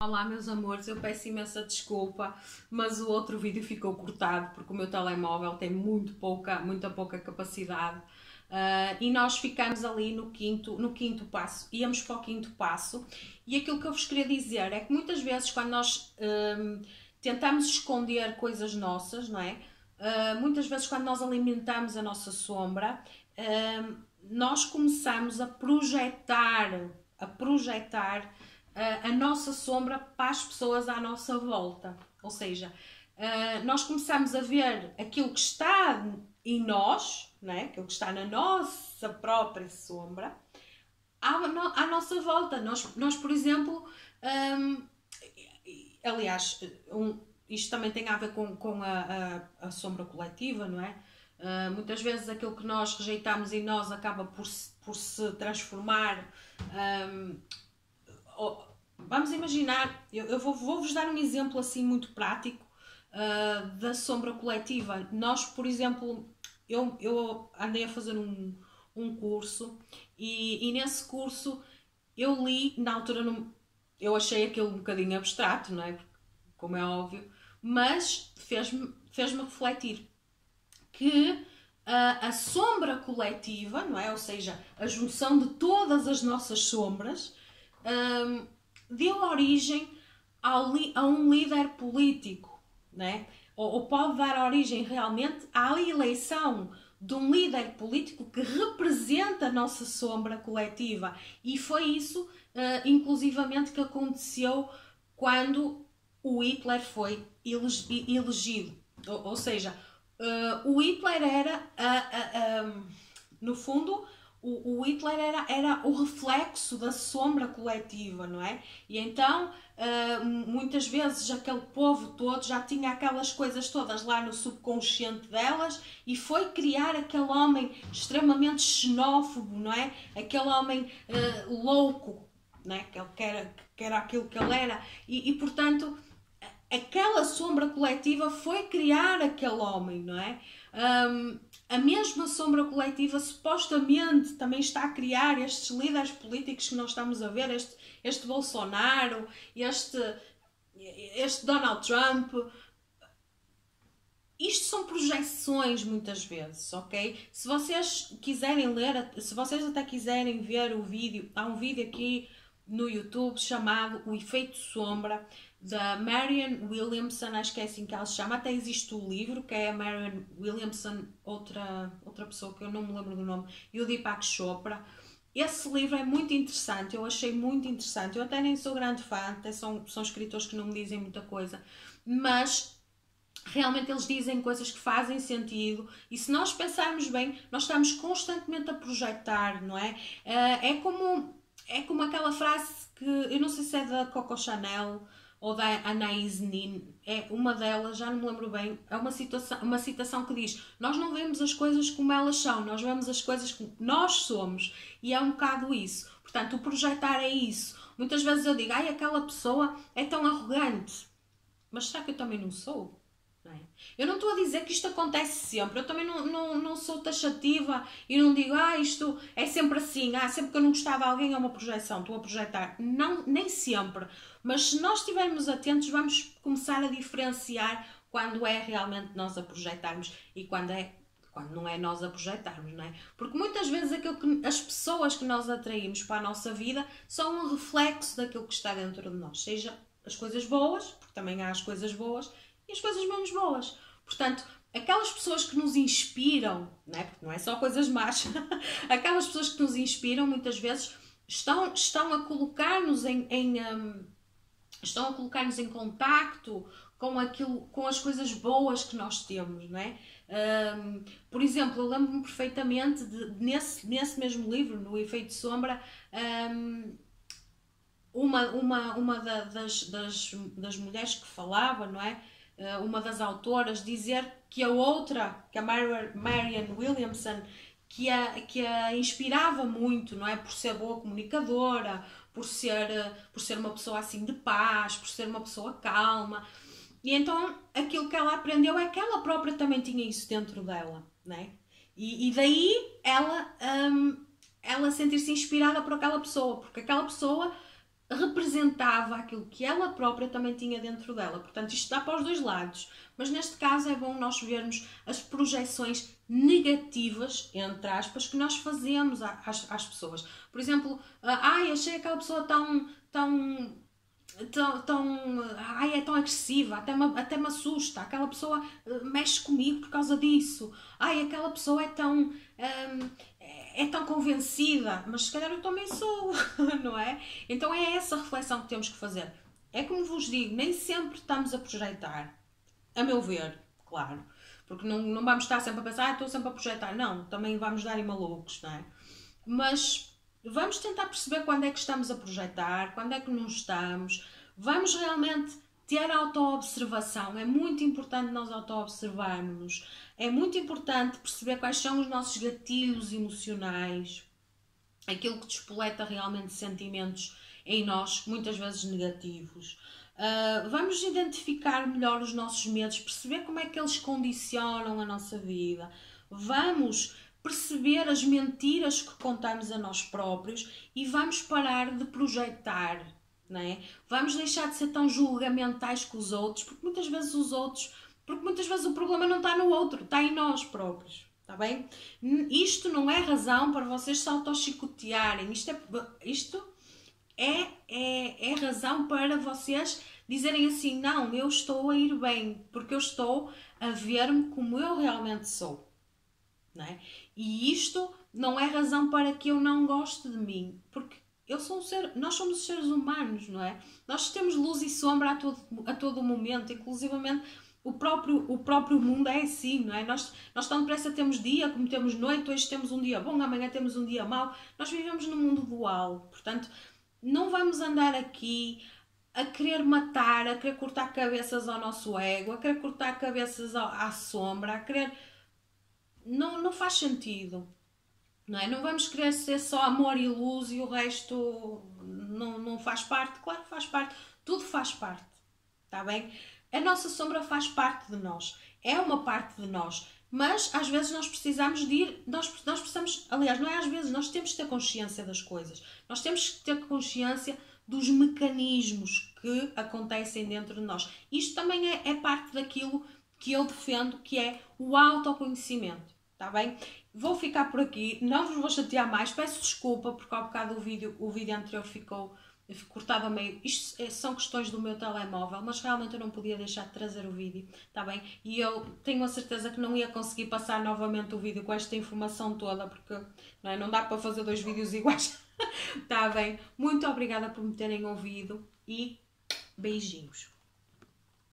Olá meus amores, eu peço imensa desculpa, mas o outro vídeo ficou cortado porque o meu telemóvel tem muita pouca capacidade. E nós ficamos ali no quinto passo, íamos para o quinto passo, e aquilo que eu vos queria dizer é que muitas vezes quando nós tentamos esconder coisas nossas, não é? Muitas vezes quando nós alimentamos a nossa sombra, nós começamos a projetar a nossa sombra para as pessoas à nossa volta. Ou seja, nós começamos a ver aquilo que está em nós, né? Aquilo que está na nossa própria sombra, à nossa volta. Nós por exemplo, aliás, isto também tem a ver com a sombra coletiva, não é? Muitas vezes aquilo que nós rejeitamos em nós acaba por se transformar. Vamos imaginar, eu vou-vos dar um exemplo assim muito prático da sombra coletiva. Nós, por exemplo, eu andei a fazer um curso e nesse curso eu li, na altura eu achei aquilo um bocadinho abstrato, não é? Como é óbvio, mas fez-me refletir que a sombra coletiva, não é? Ou seja, a junção de todas as nossas sombras, deu origem a um líder político, né? Ou pode dar origem realmente à eleição de um líder político que representa a nossa sombra coletiva. E foi isso, inclusivamente, que aconteceu quando o Hitler foi elegido. Ou seja, o Hitler era, no fundo, o Hitler era o reflexo da sombra coletiva, não é? E então, muitas vezes, aquele povo todo já tinha aquelas coisas todas lá no subconsciente delas e foi criar aquele homem extremamente xenófobo, não é? Aquele homem louco, não é? Que era aquilo que ele era. E portanto, aquela sombra coletiva foi criar aquele homem, não é? A mesma sombra coletiva supostamente também está a criar estes líderes políticos que nós estamos a ver, este Bolsonaro, este Donald Trump. Isto são projeções muitas vezes, ok? Se vocês quiserem ler, se vocês até quiserem ver o vídeo, há um vídeo aqui no YouTube chamado O Efeito Sombra, da Marianne Williamson, acho que é assim que ela se chama. Até existe o livro, que é a Marianne Williamson, outra pessoa que eu não me lembro do nome, e o Deepak Chopra. Esse livro é muito interessante, eu achei muito interessante. Eu até nem sou grande fã, até são escritores que não me dizem muita coisa, mas realmente eles dizem coisas que fazem sentido, e se nós pensarmos bem, nós estamos constantemente a projetar, não é? É como aquela frase que, eu não sei se é da Coco Chanel ou da Anaïs Nin, é uma delas, já não me lembro bem, é uma citação que diz: nós não vemos as coisas como elas são, nós vemos as coisas como nós somos, e é um bocado isso. Portanto, o projetar é isso. Muitas vezes eu digo: ai, aquela pessoa é tão arrogante, mas será que eu também não sou? Não é? Eu não estou a dizer que isto acontece sempre, eu também não sou taxativa e não digo: isto é sempre assim, sempre que eu não gostava de alguém é uma projeção, estou a projetar. Não, nem sempre, mas se nós estivermos atentos vamos começar a diferenciar quando é realmente nós a projetarmos e quando não é nós a projetarmos, não é? Porque muitas vezes as pessoas que nós atraímos para a nossa vida são um reflexo daquilo que está dentro de nós, seja as coisas boas, porque também há as coisas boas, e as coisas menos boas. Portanto, aquelas pessoas que nos inspiram, não é? Porque não é só coisas más, aquelas pessoas que nos inspiram muitas vezes estão a colocar-nos estão a colocar-nos em contacto com as coisas boas que nós temos, não é? Por exemplo, eu lembro-me perfeitamente nesse mesmo livro, no Efeito Sombra, uma das mulheres que falava, não é? Uma das autoras, dizer que a Marianne Williamson, que a inspirava muito, não é? Por ser boa comunicadora, por ser uma pessoa assim de paz, por ser uma pessoa calma. E então aquilo que ela aprendeu é que ela própria também tinha isso dentro dela, não é? E daí ela sentir-se inspirada por aquela pessoa, porque aquela pessoa representava aquilo que ela própria também tinha dentro dela. Portanto, isto dá para os dois lados. Mas neste caso é bom nós vermos as projeções negativas, entre aspas, que nós fazemos às pessoas. Por exemplo, ai, achei aquela pessoa ai, é tão agressiva, até me assusta, aquela pessoa mexe comigo por causa disso, ai, aquela pessoa é tão convencida, mas se calhar eu também sou, não é? Então é essa reflexão que temos que fazer. É como vos digo, nem sempre estamos a projetar, a meu ver, claro, porque não vamos estar sempre a pensar, estou sempre a projetar, não, também vamos dar em malucos, não é? Mas vamos tentar perceber quando é que estamos a projetar, quando é que não estamos, vamos realmente ter auto-observação, é muito importante nós auto-observarmos, é muito importante perceber quais são os nossos gatilhos emocionais, aquilo que despoleta realmente sentimentos em nós, muitas vezes negativos. Vamos identificar melhor os nossos medos, perceber como é que eles condicionam a nossa vida. Vamos perceber as mentiras que contamos a nós próprios e vamos parar de projetar, não é? Vamos deixar de ser tão julgamentais com os outros, porque muitas vezes o problema não está no outro, está em nós próprios. Está bem? Isto não é razão para vocês se auto-chicotearem. Isto é razão para vocês dizerem assim, não, eu estou a ir bem, porque eu estou a ver-me como eu realmente sou. Não é? E isto não é razão para que eu não goste de mim, porque eu sou um ser, nós somos seres humanos, não é? Nós temos luz e sombra a todo momento, inclusivamente o próprio mundo é assim, não é? Nós tão depressa temos dia como temos noite, hoje temos um dia bom, amanhã temos um dia mau. Nós vivemos num mundo dual, portanto, não vamos andar aqui a querer matar, a querer cortar cabeças ao nosso ego, a querer cortar cabeças à sombra, a querer... Não faz sentido, não é? Não vamos querer ser só amor e luz e o resto não faz parte. Claro que faz parte, tudo faz parte, está bem? A nossa sombra faz parte de nós, é uma parte de nós, mas às vezes nós precisamos de ir, nós precisamos, aliás, não é às vezes, nós temos que ter consciência das coisas, nós temos que ter consciência dos mecanismos que acontecem dentro de nós. Isto também é parte daquilo que eu defendo, que é o autoconhecimento, está bem? Vou ficar por aqui, não vos vou chatear mais, peço desculpa porque há bocado o vídeo anterior ficou cortado a meio. Isto são questões do meu telemóvel, mas realmente eu não podia deixar de trazer o vídeo, está bem? E eu tenho a certeza que não ia conseguir passar novamente o vídeo com esta informação toda, porque não dá para fazer 2 vídeos iguais. Está bem? Muito obrigada por me terem ouvido e beijinhos.